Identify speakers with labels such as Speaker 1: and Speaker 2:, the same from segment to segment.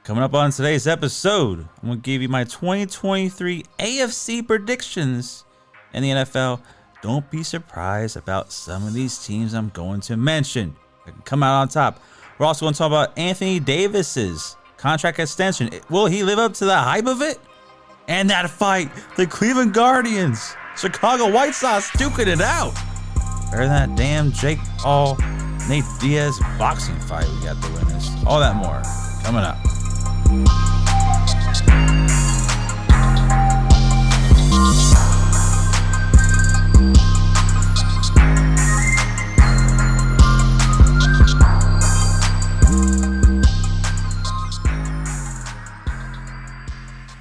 Speaker 1: Coming up on today's episode, I'm going to give you my 2023 AFC predictions in the NFL. Don't be surprised about some of these teams I'm going to mention. I can come out on top. We're also going to talk about Anthony Davis's contract extension. Will he live up to the hype of it? And that fight, the Cleveland Guardians, Chicago White Sox duking it out. Better than that damn Jake Paul, Nate Diaz boxing fight we got to witness. All that more coming up.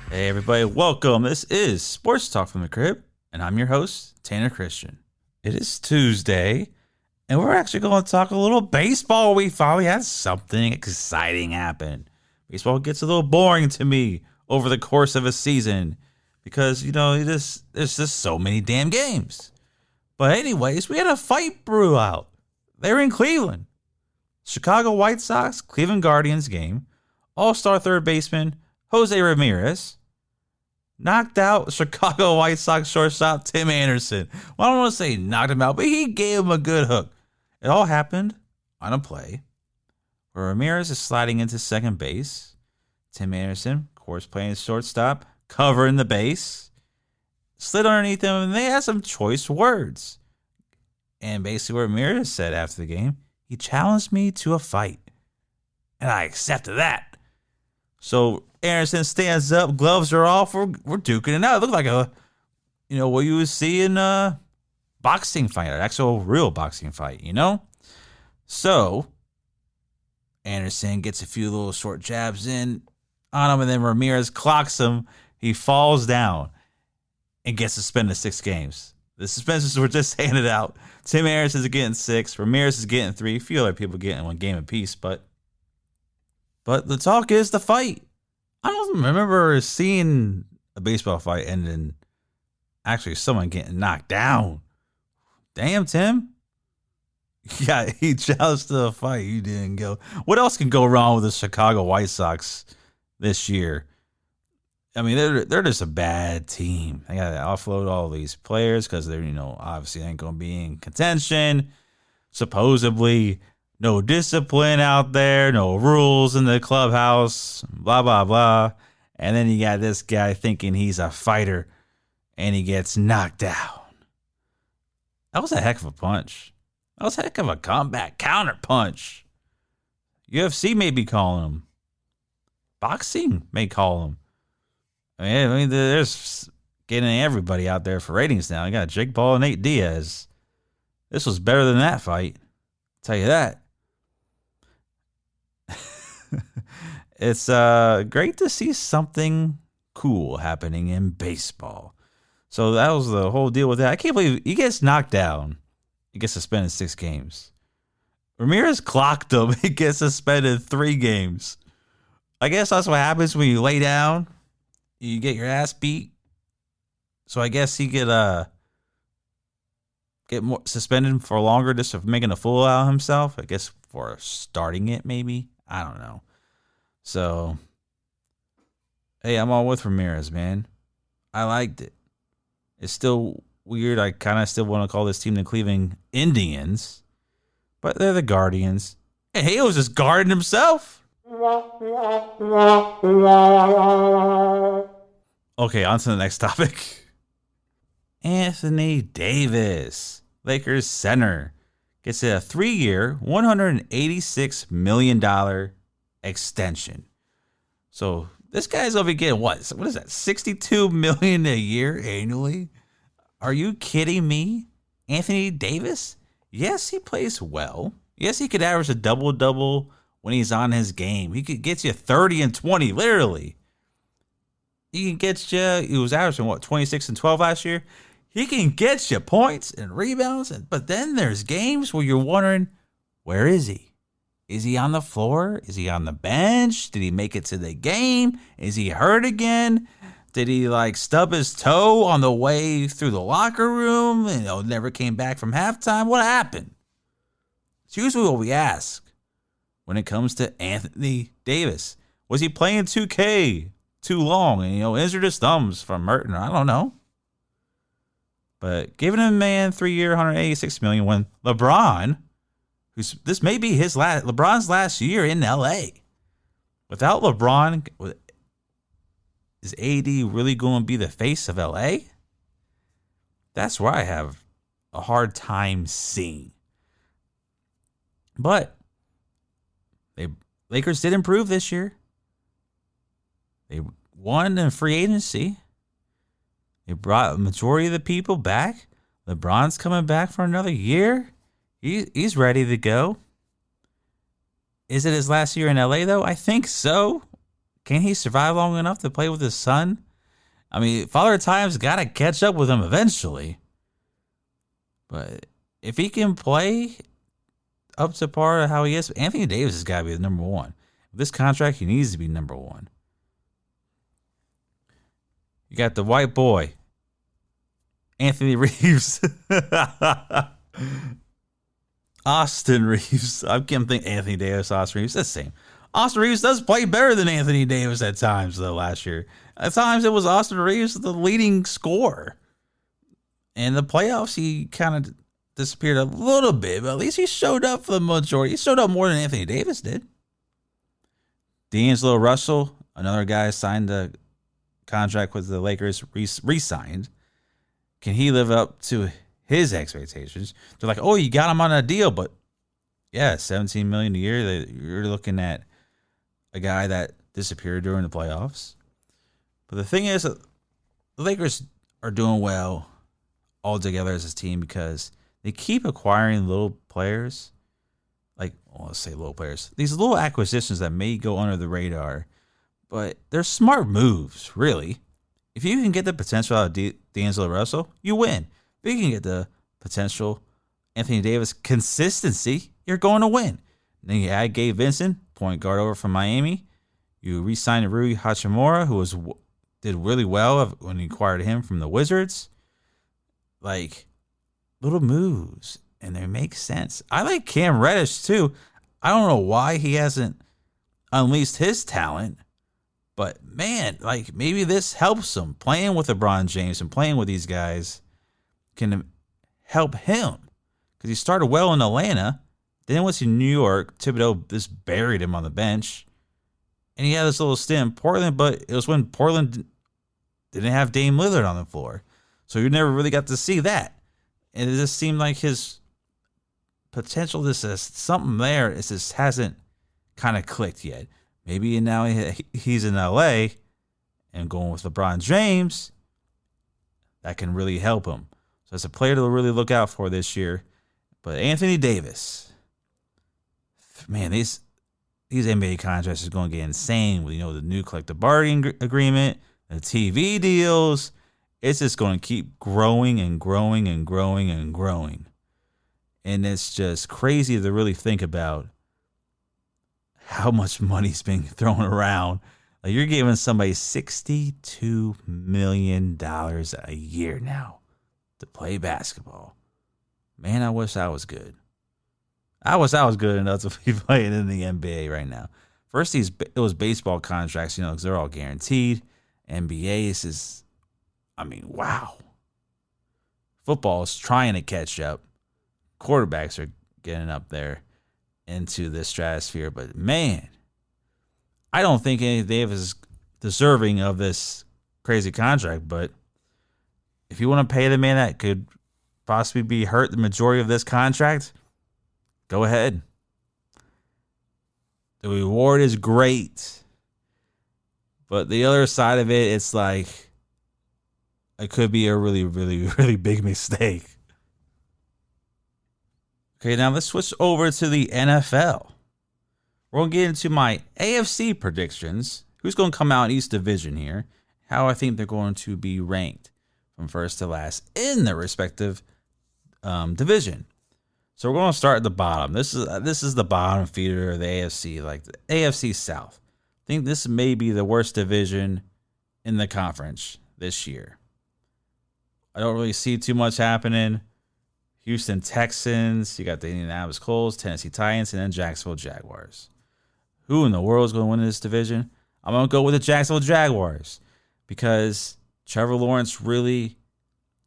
Speaker 1: Hey everybody, welcome. This is Sports Talk from the Crib, and I'm your host, Tanner Christian. It is Tuesday, and we're actually going to talk a little baseball. We finally had something exciting happen. Baseball gets a little boring to me over the course of a season because, there's just so many damn games. But anyways, we had a fight brew out. They were in Cleveland. Chicago White Sox, Cleveland Guardians game. All-star third baseman Jose Ramirez knocked out Chicago White Sox shortstop Tim Anderson. Well, I don't want to say knocked him out, but he gave him a good hook. It all happened on a play where Ramirez is sliding into second base. Tim Anderson, of course, playing shortstop, covering the base, slid underneath him, and they had some choice words. And basically what Ramirez said after the game, he challenged me to a fight, and I accepted that. So Anderson stands up, gloves are off, we're duking it out. It looked like what you would see in a boxing fight, an actual real boxing fight, So Anderson gets a few little short jabs in on him, and then Ramirez clocks him. He falls down and gets suspended 6 games. The suspensions were just handed out. Tim Anderson's getting 6. Ramirez is getting 3. A few other people getting 1 game apiece, but the talk is the fight. I don't remember seeing a baseball fight end in actually someone getting knocked down. Damn, Tim. Yeah, he challenged the fight. You didn't go. What else can go wrong with the Chicago White Sox this year? I mean, they're just a bad team. They got to offload all these players because they're, obviously ain't going to be in contention. Supposedly, no discipline out there, no rules in the clubhouse, blah, blah, blah. And then you got this guy thinking he's a fighter, and he gets knocked down. That was a heck of a punch. That was a heck of a comeback counter punch. UFC may be calling him. Boxing may call him. I mean, there's getting everybody out there for ratings now. You got Jake Paul and Nate Diaz. This was better than that fight. I'll tell you that. It's great to see something cool happening in baseball. So that was the whole deal with that. I can't believe he gets knocked down. He gets suspended 6 games. Ramirez clocked him. He gets suspended 3 games. I guess that's what happens when you lay down. You get your ass beat. So I guess he could get more suspended for longer just for making a fool out of himself. I guess for starting it, maybe. I don't know. So, hey, I'm all with Ramirez, man. I liked it. It's still weird. I kind of still want to call this team the Cleveland Indians, but they're the Guardians. And he was just guarding himself. Okay, on to the next topic. Anthony Davis, Lakers center, gets a 3-year, $186 million extension. So this guy's over getting what is that? $62 million a year annually? Are you kidding me? Anthony Davis? Yes, he plays well. Yes, he could average a double-double when he's on his game. He could get you 30 and 20, literally. He can get you, he was averaging 26 and 12 last year. He can get you points and rebounds, but then there's games where you're wondering, where is he? Is he on the floor? Is he on the bench? Did he make it to the game? Is he hurt again? Did he stub his toe on the way through the locker room and never came back from halftime? What happened? It's usually what we ask when it comes to Anthony Davis. Was he playing 2K too long and injured his thumbs from hurting? I don't know. But giving him a man 3-year, $186 million when LeBron, this may be LeBron's last year in LA. Without LeBron, is AD really going to be the face of LA? That's where I have a hard time seeing. But Lakers did improve this year. They won in free agency. They brought a majority of the people back. LeBron's coming back for another year. He's ready to go. Is it his last year in LA, though? I think so. Can he survive long enough to play with his son? I mean, Father Time's got to catch up with him eventually. But if he can play up to par of how he is, Anthony Davis has got to be the number one. With this contract, he needs to be number one. You got the white boy, Anthony Reeves. Austin Reeves. I can't think Anthony Davis, Austin Reeves. That's the same. Austin Reeves does play better than Anthony Davis at times, though, last year. At times, it was Austin Reeves the leading scorer. In the playoffs, he kind of disappeared a little bit, but at least he showed up for the majority. He showed up more than Anthony Davis did. D'Angelo Russell, another guy signed a contract with the Lakers, re-signed. Can he live up to his expectations? They're like, oh, you got him on a deal, but yeah, $17 million a year. You're looking at a guy that disappeared during the playoffs. But the thing is, the Lakers are doing well all together as a team because they keep acquiring little players. Let's say little players. These little acquisitions that may go under the radar, but they're smart moves, really. If you can get the potential out of D'Angelo Russell, you win. If you can get the potential Anthony Davis consistency, you're going to win. And then you add Gabe Vincent, point guard over from Miami. You re-signed Rui Hachimura, who did really well when you acquired him from the Wizards. Little moves, and they make sense. I like Cam Reddish, too. I don't know why he hasn't unleashed his talent. But, man, maybe this helps him. Playing with LeBron James and playing with these guys can help him. Because he started well in Atlanta. Then went to New York. Thibodeau just buried him on the bench. And he had this little stint in Portland, but it was when Portland didn't have Dame Lillard on the floor. So you never really got to see that. And it just seemed like his potential, something there, it just hasn't kind of clicked yet. Maybe now he's in LA and going with LeBron James, that can really help him. So it's a player to really look out for this year. But Anthony Davis, man, these NBA contracts is going to get insane with the new collective bargaining agreement, the TV deals. It's just going to keep growing and growing and growing and growing. And it's just crazy to really think about how much money's being thrown around. You're giving somebody $62 million a year now to play basketball. Man, I wish I was good. I wish I was good enough to be playing in the NBA right now. First, it was baseball contracts, because they're all guaranteed. NBA is, wow. Football is trying to catch up. Quarterbacks are getting up there into this stratosphere, but man, I don't think Anthony Davis is deserving of this crazy contract. But if you want to pay the man that could possibly be hurt the majority of this contract, go ahead. The reward is great, but the other side of it, it's like it could be a really, really, really big mistake. Okay, now let's switch over to the NFL. We're going to get into my AFC predictions. Who's going to come out in each division here? How I think they're going to be ranked from first to last in their respective division. So we're going to start at the bottom. This is the bottom feeder of the AFC, like the AFC South. I think this may be the worst division in the conference this year. I don't really see too much happening. Houston Texans, you got the Indianapolis Colts, Tennessee Titans, and then Jacksonville Jaguars. Who in the world is going to win this division? I'm going to go with the Jacksonville Jaguars because Trevor Lawrence really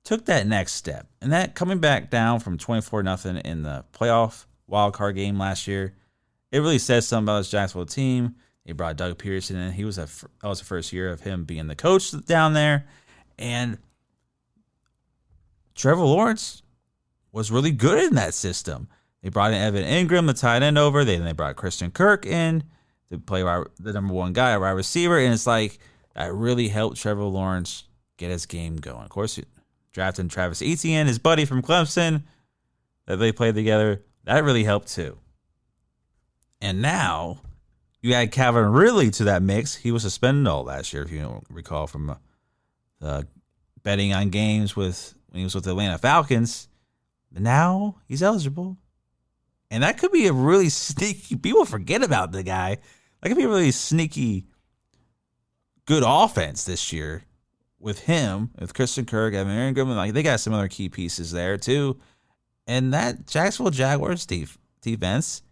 Speaker 1: took that next step. And that coming back down from 24-0 in the playoff wildcard game last year, it really says something about his Jacksonville team. They brought Doug Peterson in. That was the first year of him being the coach down there. And Trevor Lawrence was really good in that system. They brought in Evan Ingram, the tight end, over. Then they brought Christian Kirk in to play the number one guy, a wide receiver. And it's like that really helped Trevor Lawrence get his game going. Of course, drafting Travis Etienne, his buddy from Clemson, that they played together, that really helped too. And now you add Calvin Ridley to that mix. He was suspended all last year, if you don't recall, from betting on games when he was with the Atlanta Falcons. But now he's eligible. And that could be a really sneaky, people forget about the guy. That could be a really sneaky, good offense this year with him, with Christian Kirk, Evan Ingram. Like, they got some other key pieces there too. And that Jacksonville Jaguars defense,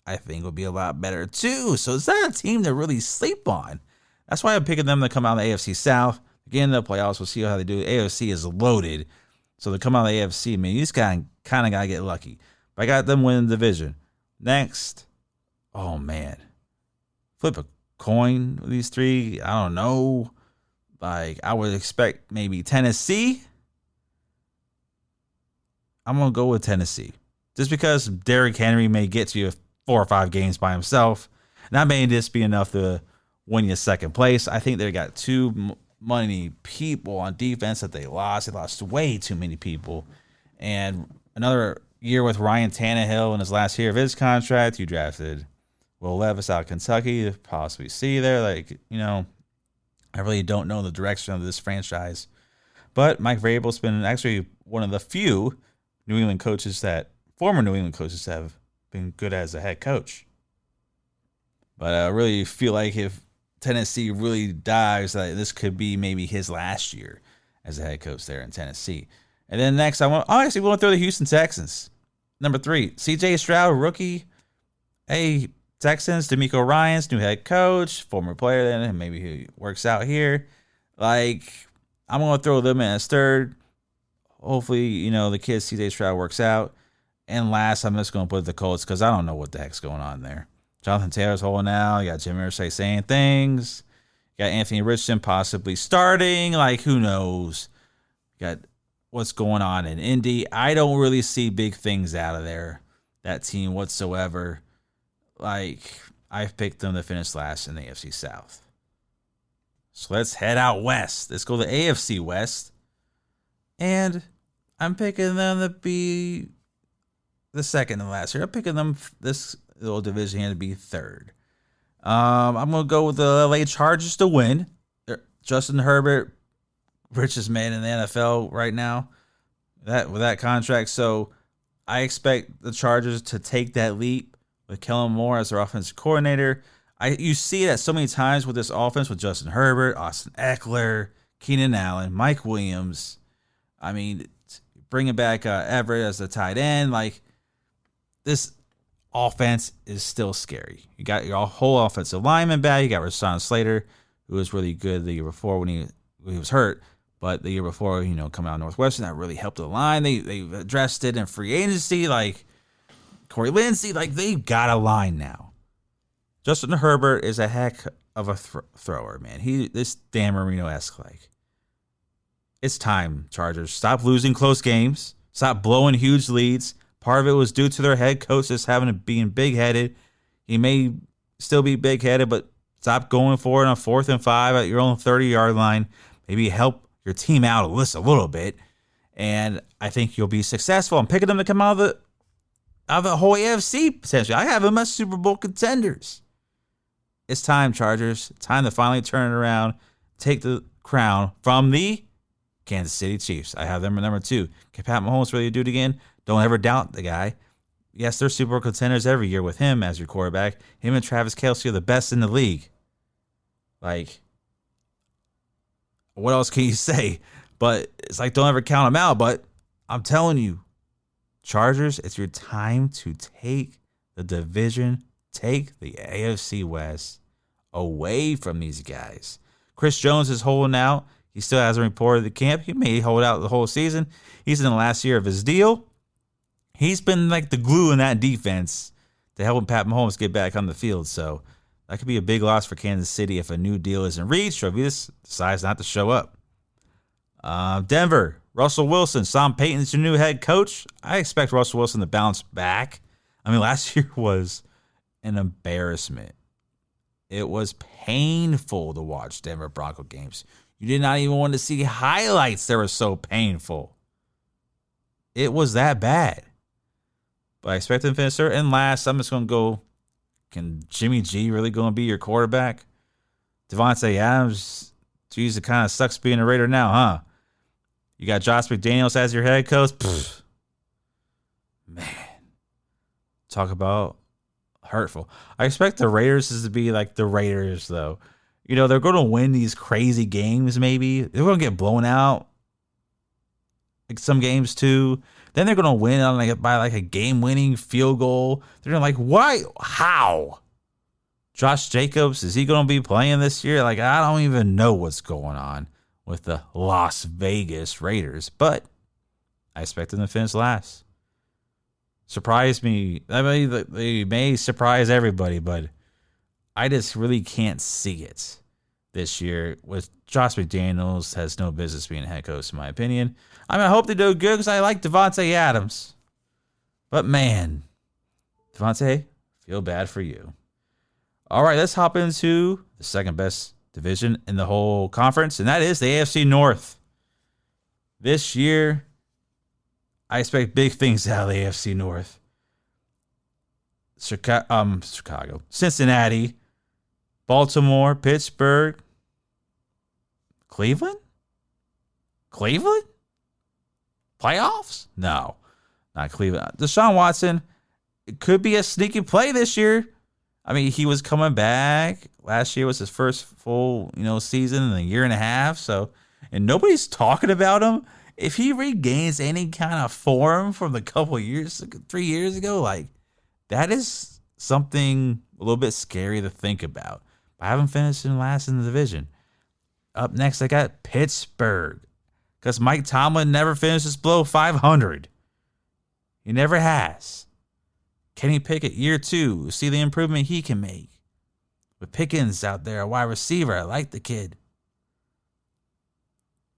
Speaker 1: I think, will be a lot better too. So it's not a team to really sleep on. That's why I'm picking them to come out of the AFC South. Again, the playoffs, we'll see how they do. AFC is loaded. So to come out of the AFC, man, you just kind of got to get lucky. But I got them winning the division. Next, oh man, flip a coin with these three. I don't know. Like, I would expect maybe Tennessee. I'm going to go with Tennessee. Just because Derrick Henry may get you 4 or 5 games by himself. And that may just be enough to win you second place. I think they got too many people on defense that they lost. They lost way too many people. And another year with Ryan Tannehill in his last year of his contract. You drafted Will Levis out of Kentucky to possibly see there. Like, I really don't know the direction of this franchise. But Mike Vrabel's been actually one of the few former New England coaches that have been good as a head coach. But I really feel like if Tennessee really dives, this could be maybe his last year as a head coach there in Tennessee. And then next, I want to throw the Houston Texans. Number 3, C.J. Stroud, rookie. Hey, Texans, DeMeco Ryans, new head coach, former player, then maybe he works out here. Like, I'm going to throw them in as third. Hopefully, the kid C.J. Stroud works out. And last, I'm just going to put the Colts because I don't know what the heck's going on there. Jonathan Taylor's holding out. You got Jim Irsay saying things. You got Anthony Richardson possibly starting. Like, who knows? You got what's going on in Indy. I don't really see big things out of there, that team whatsoever. Like, I've picked them to finish last in the AFC South. So let's head out west. Let's go to the AFC West. And I'm picking them to be the second to last year. I'm picking them, this little division here, to be third. I'm going to go with the LA Chargers to win. Justin Herbert, richest man in the NFL right now, with that contract. So I expect the Chargers to take that leap with Kellen Moore as their offensive coordinator. You see that so many times with this offense with Justin Herbert, Austin Eckler, Keenan Allen, Mike Williams. I mean, bringing back Everett as the tight end. Like, this offense is still scary. You got your whole offensive lineman back. You got Rashawn Slater, who was really good the year before when he was hurt. But the year before, coming out of Northwestern, that really helped the line. They've addressed it in free agency. Like, Corey Lindsey, like, they've got a line now. Justin Herbert is a heck of a thrower, man. This Dan Marino-esque, like. It's time, Chargers. Stop losing close games. Stop blowing huge leads. Part of it was due to their head coach just being big-headed. He may still be big-headed, but stop going for it on 4th and 5 at your own 30-yard line. Maybe help your team out a little bit, and I think you'll be successful. I'm picking them to come out of the whole AFC, potentially. I have them as Super Bowl contenders. It's time, Chargers. Time to finally turn it around, take the crown from the Kansas City Chiefs. I have them at number 2. Can Pat Mahomes really do it again? Don't ever doubt the guy. Yes, they're Super Bowl contenders every year with him as your quarterback. Him and Travis Kelce are the best in the league. Like, what else can you say? But it's like, don't ever count them out. But I'm telling you, Chargers, it's your time to take the division, take the AFC West away from these guys. Chris Jones is holding out. He still hasn't reported to camp. He may hold out the whole season. He's in the last year of his deal. He's been like the glue in that defense to help Pat Mahomes get back on the field. So that could be a big loss for Kansas City if a new deal isn't reached or if he just decides not to show up. Denver, Russell Wilson. Sean Payton's your new head coach. I expect Russell Wilson to bounce back. I mean, last year was an embarrassment. It was painful to watch Denver Bronco games. You did not even want to see highlights. They were so painful. It was that bad. But I expect them to finish third. And last, I'm just going to go, can Jimmy G really going to be your quarterback? Devontae Adams, geez, it kind of sucks being a Raider now, huh? You got Josh McDaniels as your head coach. Pfft. Man, talk about hurtful. I expect the Raiders to be like the Raiders, though. You know, they're going to win these crazy games, maybe. They're going to get blown out. Like some games, too. Then they're going to win on by a game-winning field goal. They're going to why? How? Josh Jacobs, is he going to be playing this year? I don't even know what's going on with the Las Vegas Raiders. But I expect them to finish last. Surprise me. I mean, they may surprise everybody, but I just really can't see it this year. With Josh McDaniels has no business being a head coach, in my opinion. I mean, I hope they do good because I like Devontae Adams. But man, Devontae, feel bad for you. All right, let's hop into the second best division in the whole conference, and that is the AFC North. This year, I expect big things out of the AFC North. Chicago, Cincinnati, Baltimore, Pittsburgh, Cleveland? Playoffs? No, not Cleveland. Deshaun Watson, it could be a sneaky play this year. I mean, he was coming back. Last year was his first full, season in a year and a half. So, and nobody's talking about him. If he regains any kind of form from the couple years, 3 years ago, that is something a little bit scary to think about. I haven't finished in last in the division. Up next, I got Pittsburgh. Because Mike Tomlin never finishes below 500. He never has. Kenny Pickett, year 2. See the improvement he can make. With Pickens out there, a wide receiver. I like the kid.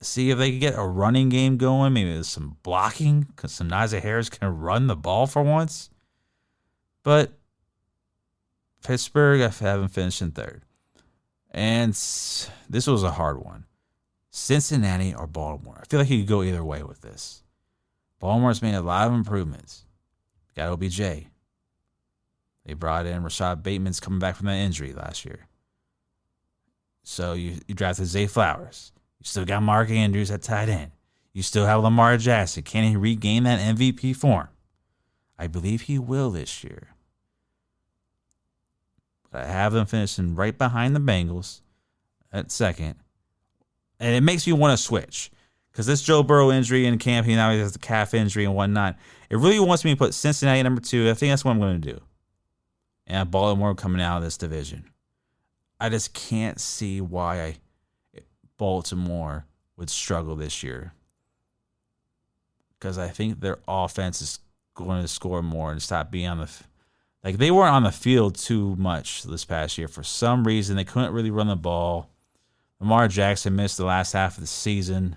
Speaker 1: See if they can get a running game going. Maybe there's some blocking. Because some Najee Harris can run the ball for once. But Pittsburgh, I haven't finished in third. And this was a hard one. Cincinnati or Baltimore. I feel like you could go either way with this. Baltimore's made a lot of improvements. Got OBJ. They brought in Rashad Bateman's coming back from that injury last year. So you drafted Zay Flowers. You still got Mark Andrews at tight end. You still have Lamar Jackson. Can he regain that MVP form? I believe he will this year. But I have them finishing right behind the Bengals at second. And it makes me want to switch. Because this Joe Burrow injury in camp, he now has the calf injury and whatnot. It really wants me to put Cincinnati at number 2. I think that's what I'm going to do. And Baltimore coming out of this division. I just can't see why Baltimore would struggle this year. Because I think their offense is going to score more and stop being on the... they weren't on the field too much this past year. For some reason, they couldn't really run the ball. Lamar Jackson missed the last half of the season.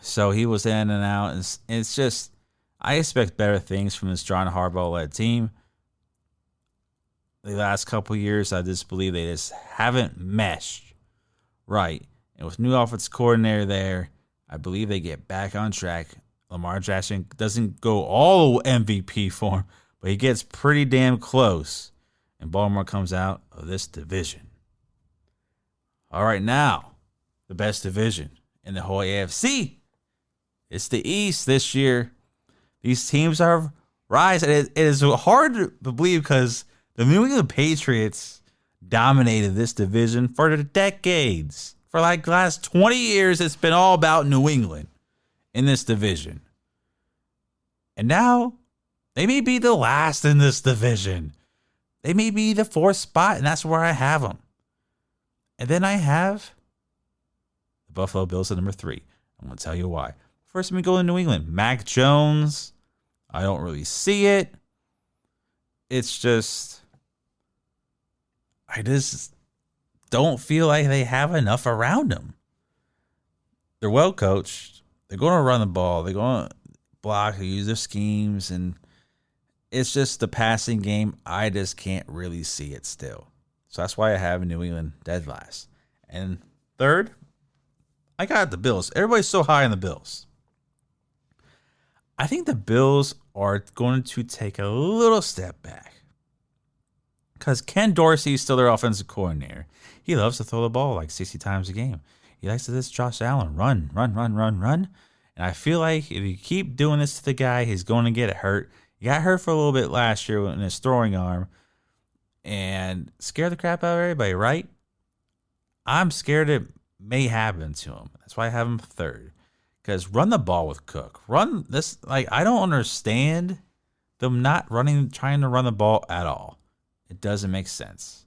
Speaker 1: So he was in and out. And it's just, I expect better things from this John Harbaugh-led team. The last couple years, I just believe they just haven't meshed right. And with new offensive coordinator there, I believe they get back on track. Lamar Jackson doesn't go all MVP form, but he gets pretty damn close. And Baltimore comes out of this division. All right, now, the best division in the whole AFC. It's the East this year. These teams are rising. It is hard to believe because the New England Patriots dominated this division for decades. For the last 20 years, it's been all about New England in this division. And now, they may be the last in this division. They may be the 4th spot, and that's where I have them. And then I have the Buffalo Bills at number 3. I'm going to tell you why. First, let me go to New England. Mac Jones, I don't really see it. It's just, I just don't feel like they have enough around them. They're well coached. They're going to run the ball. They're going to block, use their schemes, and it's just the passing game. I just can't really see it still. So that's why I have New England dead last. And third, I got the Bills. Everybody's so high on the Bills. I think the Bills are going to take a little step back because Ken Dorsey is still their offensive coordinator. He loves to throw the ball like 60 times a game. He likes to this Josh Allen, run. And I feel like if you keep doing this to the guy, he's going to get hurt. He got hurt for a little bit last year in his throwing arm and scared the crap out of everybody, right? I'm scared it may happen to him. That's why I have him third. Because run the ball with Cook. Run this, like, I don't understand them not trying to run the ball at all. It doesn't make sense.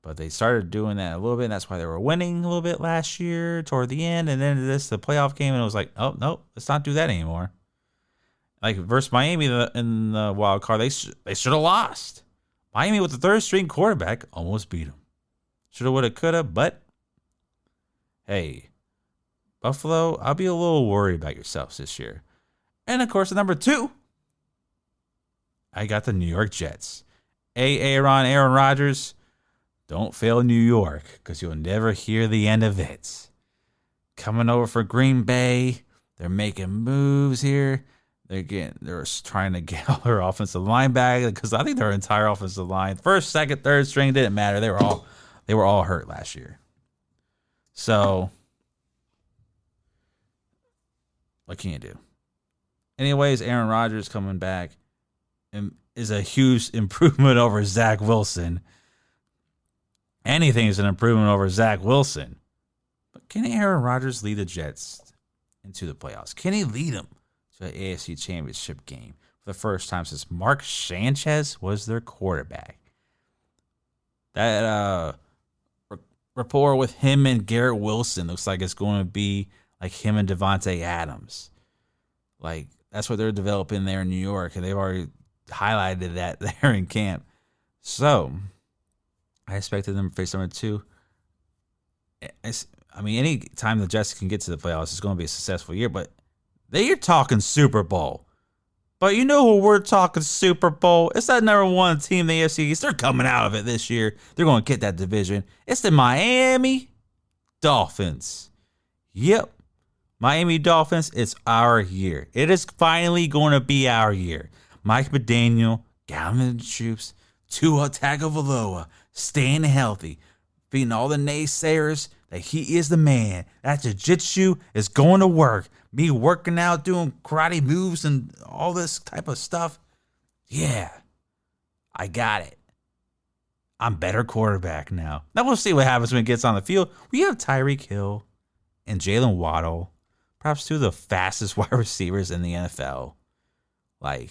Speaker 1: But they started doing that a little bit, and that's why they were winning a little bit last year toward the end. And then the playoff game, and it was like, oh, no, let's not do that anymore. Like, versus Miami in the wild card, they should have lost. Miami with the third string quarterback almost beat them. Shoulda, woulda, coulda, but hey, Buffalo, I'll be a little worried about yourselves this year. And, of course, at number 2, I got the New York Jets. Aaron Rodgers, don't fail New York because you'll never hear the end of it. Coming over for Green Bay, they're making moves here. They're trying to get all their offensive line back because I think their entire offensive line, first, second, third string, didn't matter. They were all hurt last year. So what can you do? Anyways, Aaron Rodgers coming back and is a huge improvement over Zach Wilson. Anything is an improvement over Zach Wilson. But can Aaron Rodgers lead the Jets into the playoffs? Can he lead them to the AFC Championship game for the first time since Mark Sanchez was their quarterback? That rapport with him and Garrett Wilson looks like it's going to be like him and Devontae Adams. Like, that's what they're developing there in New York, and they've already highlighted that there in camp. So, I expected them to face number 2. I mean, any time the Jets can get to the playoffs, it's going to be a successful year, but they're talking Super Bowl. But you know who we're talking Super Bowl? It's that number 1 team in the AFC East. They're coming out of it this year. They're going to get that division. It's the Miami Dolphins. Yep. Miami Dolphins, it's our year. It is finally going to be our year. Mike McDaniel, gathering the troops, Tua Tagovailoa, staying healthy, beating all the naysayers that he is the man. That jiu-jitsu is going to work. Me working out, doing karate moves and all this type of stuff. Yeah, I got it. I'm better quarterback now. Now we'll see what happens when it gets on the field. We have Tyreek Hill and Jalen Waddle, perhaps 2 of the fastest wide receivers in the NFL. Like,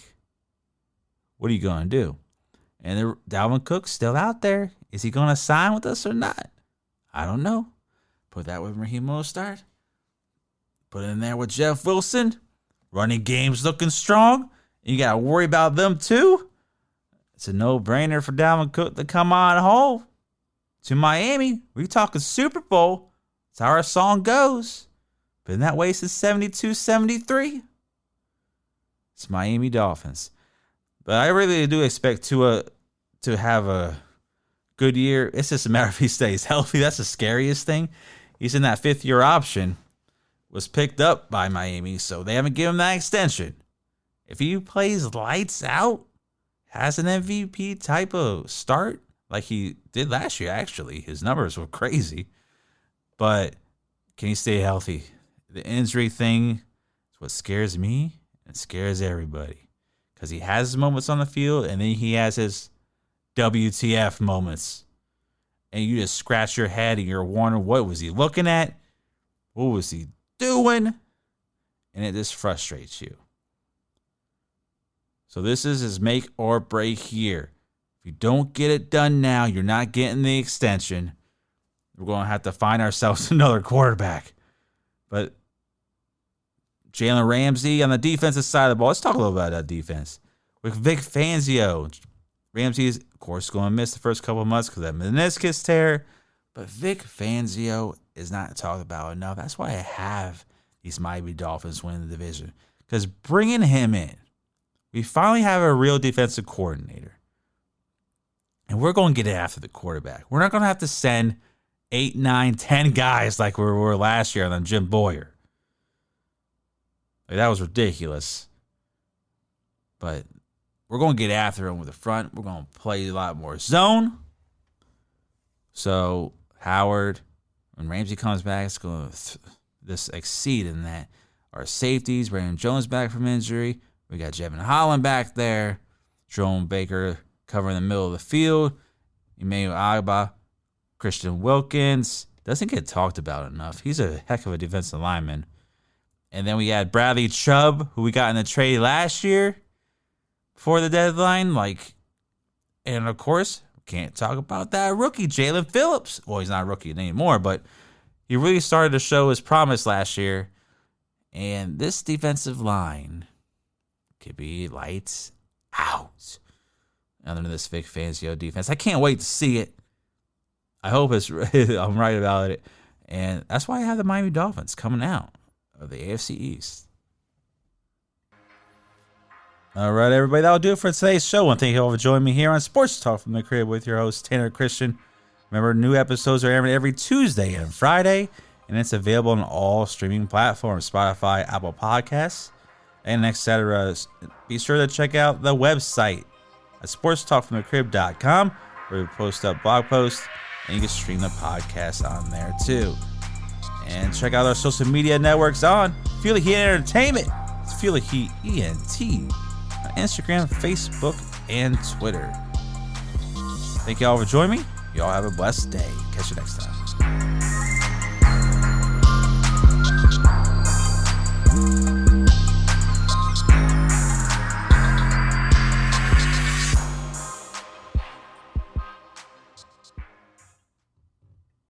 Speaker 1: what are you going to do? And Dalvin Cook's still out there. Is he going to sign with us or not? I don't know. Put that with Raheem Mostert. Put it in there with Jeff Wilson. Running game's looking strong. You got to worry about them too. It's a no-brainer for Dalvin Cook to come on home to Miami. We're talking Super Bowl. That's how our song goes. Been that way since 72, 73. It's Miami Dolphins. But I really do expect Tua to have a good year. It's just a matter if he stays healthy. That's the scariest thing. He's in that 5th-year option. Was picked up by Miami, so they haven't given him that extension. If he plays lights out, has an MVP type of start, like he did last year, actually. His numbers were crazy. But can he stay healthy? The injury thing is what scares me and scares everybody. Because he has his moments on the field, and then he has his WTF moments. And you just scratch your head and you're wondering, what was he looking at? What was he doing? And it just frustrates you. So this is his make or break year. If you don't get it done now, you're not getting the extension. We're going to have to find ourselves another quarterback. But Jalen Ramsey on the defensive side of the ball. Let's talk a little about that defense. With Vic Fangio, Ramsey is, of course, going to miss the first couple of months because of that meniscus tear. But Vic Fangio is not talked about enough. That's why I have these Miami Dolphins winning the division. Because bringing him in, we finally have a real defensive coordinator. And we're going to get it after the quarterback. We're not going to have to send 8, 9, 10 guys like we were last year on Jim Boyer. Like, that was ridiculous. But we're going to get after him with the front. We're going to play a lot more zone. So Howard, when Ramsey comes back, it's going to exceed in that. Our safeties, Brandon Jones back from injury. We got Jevon Holland back there. Jerome Baker covering the middle of the field. Emmanuel Agba, Christian Wilkins. Doesn't get talked about enough. He's a heck of a defensive lineman. And then we had Bradley Chubb, who we got in the trade last year before the deadline. And of course, can't talk about that rookie, Jalen Phillips. Well, he's not a rookie anymore, but he really started to show his promise last year. And this defensive line could be lights out under this Vic Fangio defense. I can't wait to see it. I hope I'm right about it. And that's why I have the Miami Dolphins coming out of the AFC East. All right, everybody, that'll do it for today's show. I want to thank you all for joining me here on Sports Talk from the Crib with your host, Tanner Christian. Remember, new episodes are airing every Tuesday and Friday, and it's available on all streaming platforms, Spotify, Apple Podcasts, and etc. Be sure to check out the website at sportstalkfromthecrib.com, where we post up blog posts, and you can stream the podcast on there too. And check out our social media networks on Feel the Heat Entertainment. It's Feel the Heat ENT on Instagram, Facebook, and Twitter. Thank you all for joining me. You all have a blessed day. Catch you next time.